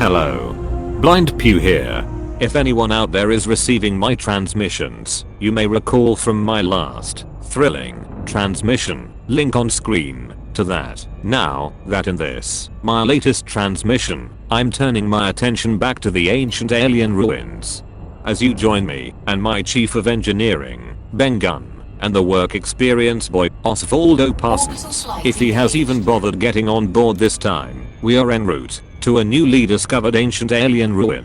Hello. Blind Pew here. If anyone out there is receiving my transmissions, you may recall from my last thrilling transmission, link on screen, to that. Now, that in this, my latest transmission, I'm turning my attention back to the ancient alien ruins. As you join me, and my chief of engineering, Ben Gunn, and the work experience boy, Osvaldo Parsons, if he has even bothered getting on board this time, we are en route to a newly discovered ancient alien ruin.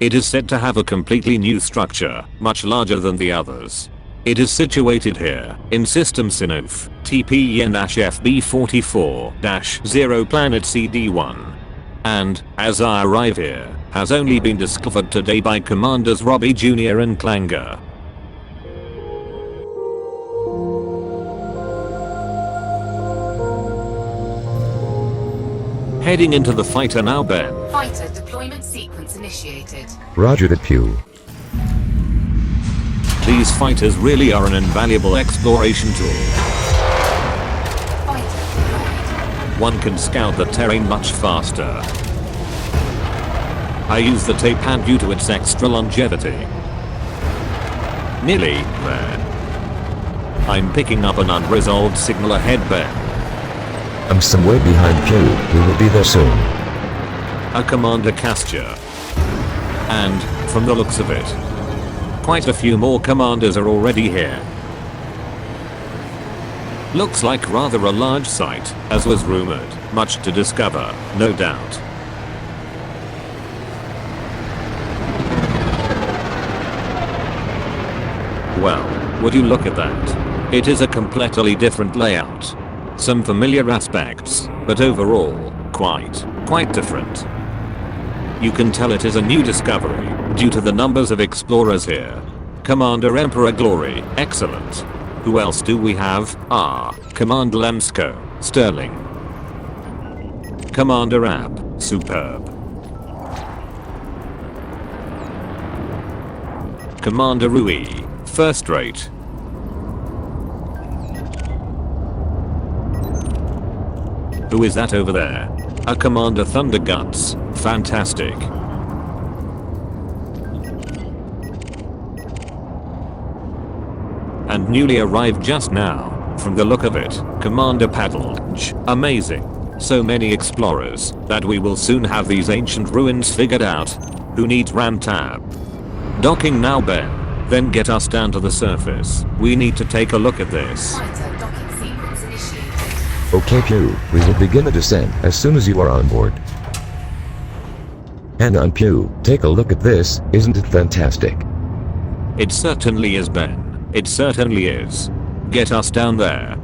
It is said to have a completely new structure, much larger than the others. It is situated here, in System Sinuf, TPN-FB44-0 Planet CD1. And, as I arrive here, has only been discovered today by Commanders Robbie Jr. and Klanger. Heading into the fighter now, Ben. Fighter deployment sequence initiated. Roger that, Pew. These fighters really are an invaluable exploration tool. Fighter deployed. One can scout the terrain much faster. I use the tape pad due to its extra longevity. Nearly there. I'm picking up an unresolved signal ahead, Ben. I'm some way behind Pew. We will be there soon. A Commander Casture. And, from the looks of it, quite a few more commanders are already here. Looks like rather a large site, as was rumored. Much to discover, no doubt. Well, would you look at that? It is a completely different layout. Some familiar aspects, but overall, quite different. You can tell it is a new discovery, due to the numbers of explorers here. Commander Emperor Glory, excellent. Who else do we have? Commander Lemsko, sterling. Commander Ab, superb. Commander Rui, first rate. Who is that over there? A Commander Thunderguts, fantastic. And newly arrived just now, from the look of it, Commander Paddledge, amazing. So many explorers, that we will soon have these ancient ruins figured out. Who needs ram tab? Docking now, Ben. Then get us down to the surface. We need to take a look at this. Fighter docking sequence initiated. Okay, Pew. We will begin the descent as soon as you are on board. And on Pew, take a look at this. Isn't it fantastic? It certainly is, Ben. It certainly is. Get us down there.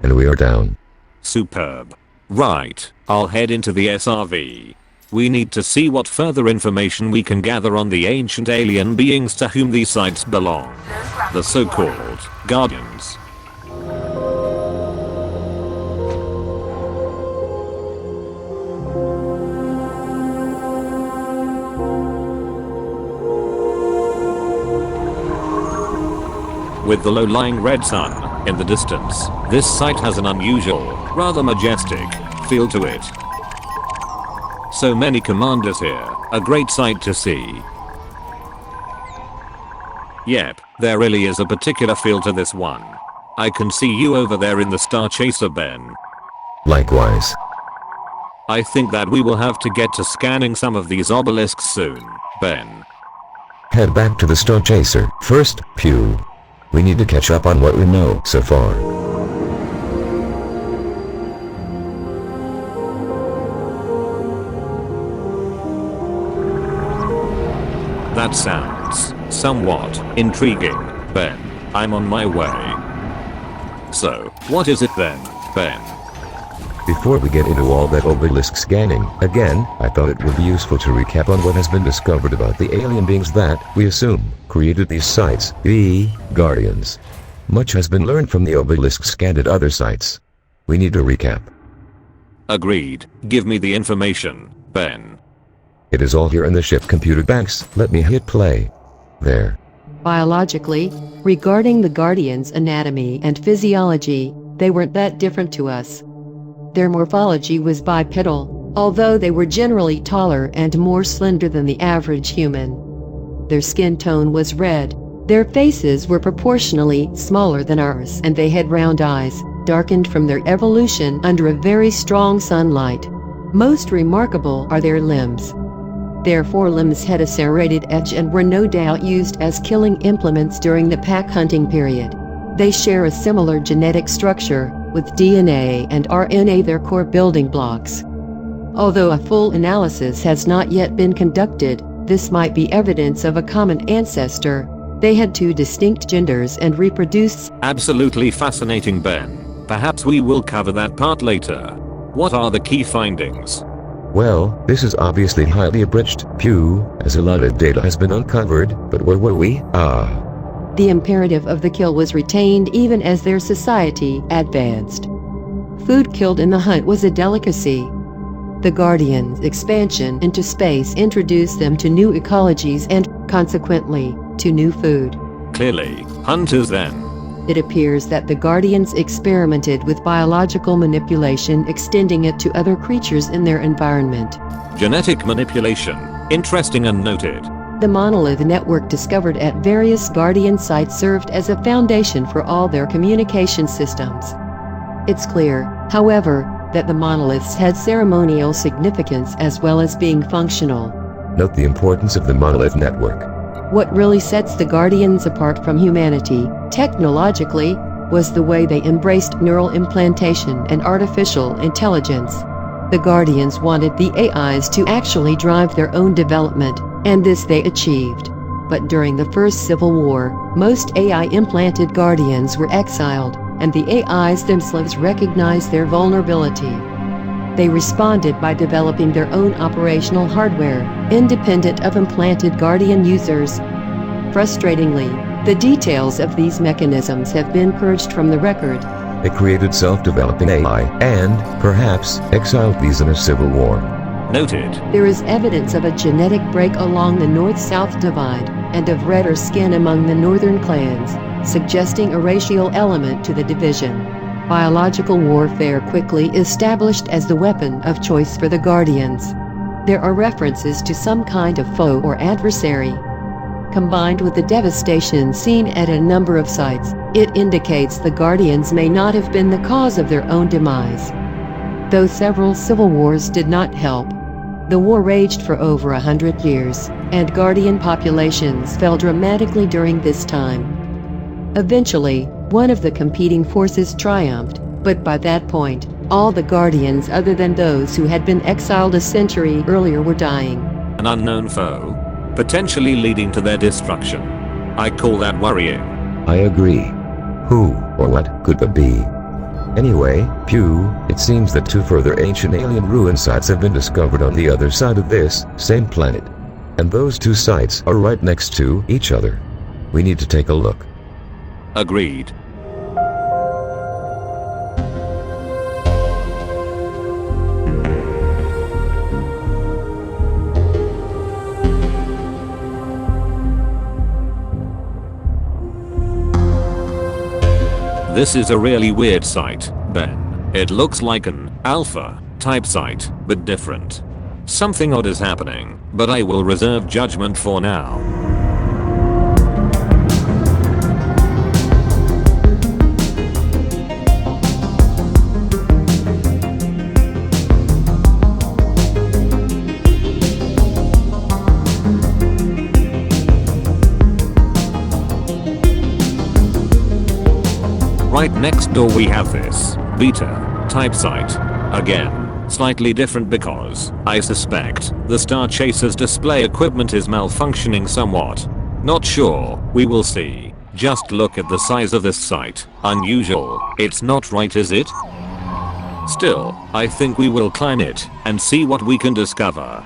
And we are down. Superb. Right, I'll head into the SRV. We need to see what further information we can gather on the ancient alien beings to whom these sites belong. The so-called Guardians. With the low-lying red sun in the distance, this site has an unusual, rather majestic feel to it. So many commanders here, a great sight to see. Yep, there really is a particular feel to this one. I can see you over there in the Star Chaser, Ben. Likewise. I think that we will have to get to scanning some of these obelisks soon, Ben. Head back to the Star Chaser first, Pew. We need to catch up on what we know so far. That sounds somewhat intriguing, Ben. I'm on my way. So, what is it then, Ben? Before we get into all that obelisk scanning, again, I thought it would be useful to recap on what has been discovered about the alien beings that, we assume, created these sites, the Guardians. Much has been learned from the obelisk scanned at other sites. We need to recap. Agreed. Give me the information, Ben. It is all here in the ship computer banks. Let me hit play. There. Biologically, regarding the Guardians' anatomy and physiology, they weren't that different to us. Their morphology was bipedal, although they were generally taller and more slender than the average human. Their skin tone was red. Their faces were proportionally smaller than ours, and they had round eyes, darkened from their evolution under a very strong sunlight. Most remarkable are their limbs. Their forelimbs had a serrated edge and were no doubt used as killing implements during the pack hunting period. They share a similar genetic structure, with DNA and RNA their core building blocks. Although a full analysis has not yet been conducted, this might be evidence of a common ancestor. They had two distinct genders and reproduced. Absolutely fascinating, Ben. Perhaps we will cover that part later. What are the key findings? Well, this is obviously highly abridged, as a lot of data has been uncovered, but where were we? The imperative of the kill was retained even as their society advanced. Food killed in the hunt was a delicacy. The Guardians' expansion into space introduced them to new ecologies and, consequently, to new food. Clearly, hunters then. It appears that the Guardians experimented with biological manipulation, extending it to other creatures in their environment. Genetic manipulation. Interesting and noted. The monolith network discovered at various Guardian sites served as a foundation for all their communication systems. It's clear, however, that the monoliths had ceremonial significance as well as being functional. Note the importance of the monolith network. What really sets the Guardians apart from humanity, technologically, was the way they embraced neural implantation and artificial intelligence. The Guardians wanted the AIs to actually drive their own development, and this they achieved. But during the First Civil War, most AI-implanted Guardians were exiled, and the AIs themselves recognized their vulnerability. They responded by developing their own operational hardware, independent of implanted Guardian users. Frustratingly, the details of these mechanisms have been purged from the record. They created self-developing AI and, perhaps, exiled these in a civil war. Noted. There is evidence of a genetic break along the north-south divide, and of redder skin among the northern clans, suggesting a racial element to the division. Biological warfare quickly established as the weapon of choice for the Guardians. There are references to some kind of foe or adversary. Combined with the devastation seen at a number of sites, it indicates the Guardians may not have been the cause of their own demise. Though several civil wars did not help. The war raged for over 100 years, and Guardian populations fell dramatically during this time. Eventually, one of the competing forces triumphed, but by that point, all the Guardians other than those who had been exiled a century earlier were dying. An unknown foe, potentially leading to their destruction. I call that worrying. I agree. Who or what could that be? Anyway, it seems that two further ancient alien ruin sites have been discovered on the other side of this same planet. And those two sites are right next to each other. We need to take a look. Agreed. This is a really weird site, Ben. It looks like an alpha type site, but different. Something odd is happening, but I will reserve judgment for now. Right next door we have this beta type site. Again, slightly different because I suspect the Star Chaser's display equipment is malfunctioning somewhat. Not sure, we will see. Just look at the size of this site. Unusual. It's not right, is it? Still, I think we will climb it and see what we can discover.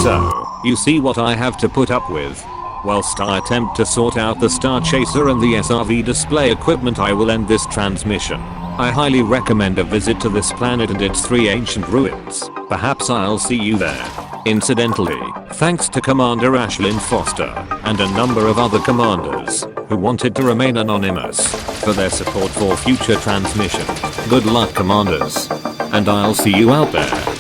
So, you see what I have to put up with? Whilst I attempt to sort out the Star Chaser and the SRV display equipment, I will end this transmission. I highly recommend a visit to this planet and its 3 ancient ruins. Perhaps I'll see you there. Incidentally, thanks to Commander Ashlyn Foster and a number of other commanders who wanted to remain anonymous for their support for future transmission. Good luck, commanders, and I'll see you out there.